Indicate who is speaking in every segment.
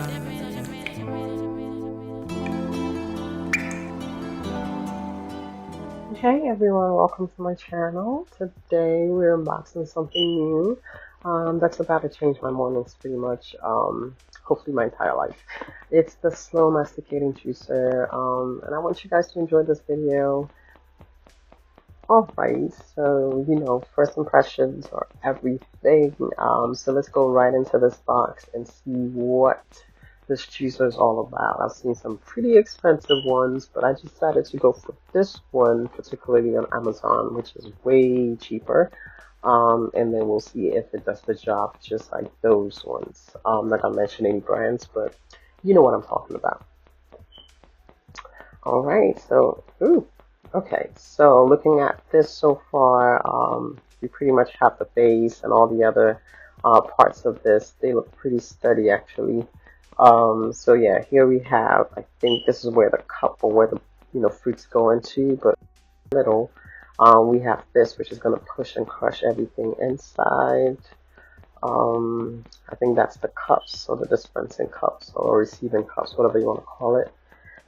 Speaker 1: Hey everyone, welcome to my channel. Today we're unboxing something new that's about to change my mornings pretty much, hopefully my entire life. It's the slow masticating juicer, and I want you guys to enjoy this video. Alright, so first impressions are everything. So let's go right into this box and see what this juicer is all about. I've seen some pretty expensive ones, but I decided to go for this one, particularly on Amazon, which is way cheaper. And then we'll see if it does the job just like those ones. I'm not gonna mention any brands, but you know what I'm talking about. Alright, so, okay, so looking at this so far, we pretty much have the base and all the other parts of this. They look pretty sturdy actually. So yeah, here we have, I think this is where the cup or where the fruits go into, but little, we have this, which is going to push and crush everything inside. I think that's the cups, or the dispensing cups, or receiving cups, whatever you want to call it.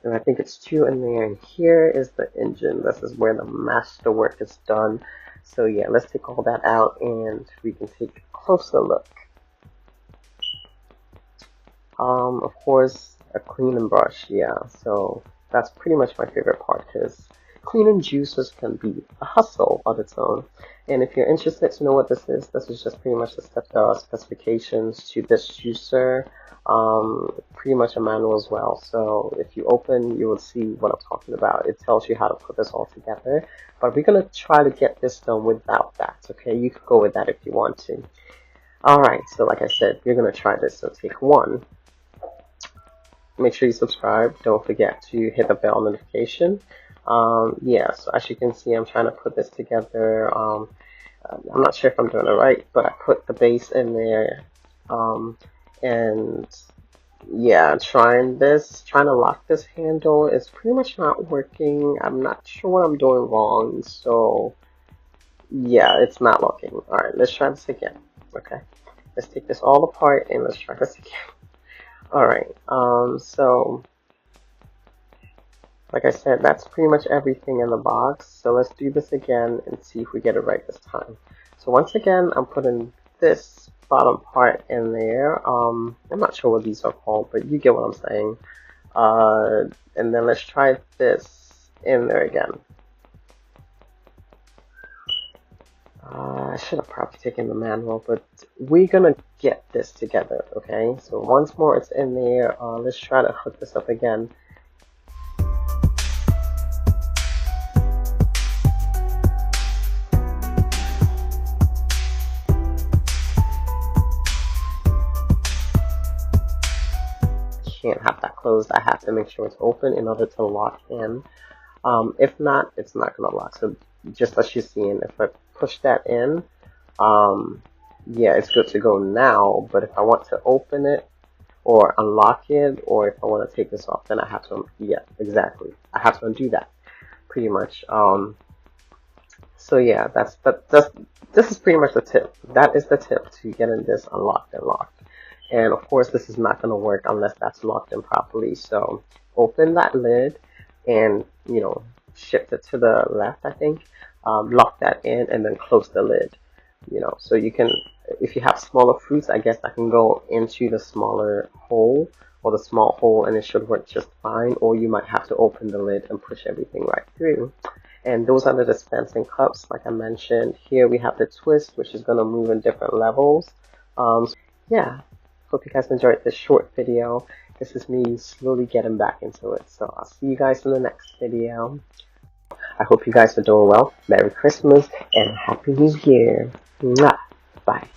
Speaker 1: And I think it's two in there, and here is the engine. This is where the master work is done. So yeah, let's take all that out, and we can take a closer look. Of course, a cleaning brush, yeah, so that's pretty much my favorite part, because cleaning juicers can be a hustle of its own. And if you're interested to know what this is just pretty much the specifications to this juicer, pretty much a manual as well. So if you open, you will see what I'm talking about. It tells you how to put this all together, but we're going to try to get this done without that, okay? You could go with that if you want to. Alright, so like I said, we're going to try this, so take one. Make sure you subscribe. Don't forget to hit the bell notification. Yeah, so as you can see, I'm trying to put this together. I'm not sure if I'm doing it right, but I put the base in there. And yeah, trying to lock this handle is pretty much not working. I'm not sure what I'm doing wrong. So yeah, it's not locking. Alright, let's try this again. Okay, let's take this all apart and let's try this again. Alright, so like I said, that's pretty much everything in the box. So let's do this again and see if we get it right this time. So once again, I'm putting this bottom part in there. I'm not sure what these are called, but you get what I'm saying. And then let's try this in there again. I should have probably taken the manual, but we're gonna get this together, okay? So once more it's in there. Let's try to hook this up again. Can't have that closed. I have to make sure it's open in order to lock in. If not, it's not gonna lock. So just as you're seeing, if I push that in, yeah, it's good to go now. But if I want to open it or unlock it, or if I want to take this off, then I have to, yeah, exactly, I have to undo that pretty much. So yeah, this is pretty much the tip. That is the tip to getting this unlocked and locked. And of course, this is not going to work unless that's locked in properly. So open that lid and, shift it to the left, I think. Lock that in and then close the lid. So you can, if you have smaller fruits, I guess that can go into the smaller hole or the small hole and it should work just fine. Or you might have to open the lid and push everything right through. And those are the dispensing cups, like I mentioned. Here we have the twist, which is going to move in different levels. Yeah. Hope you guys enjoyed this short video. This is me slowly getting back into it. So I'll see you guys in the next video. I hope you guys are doing well. Merry Christmas and Happy New Year. Mwah. Bye.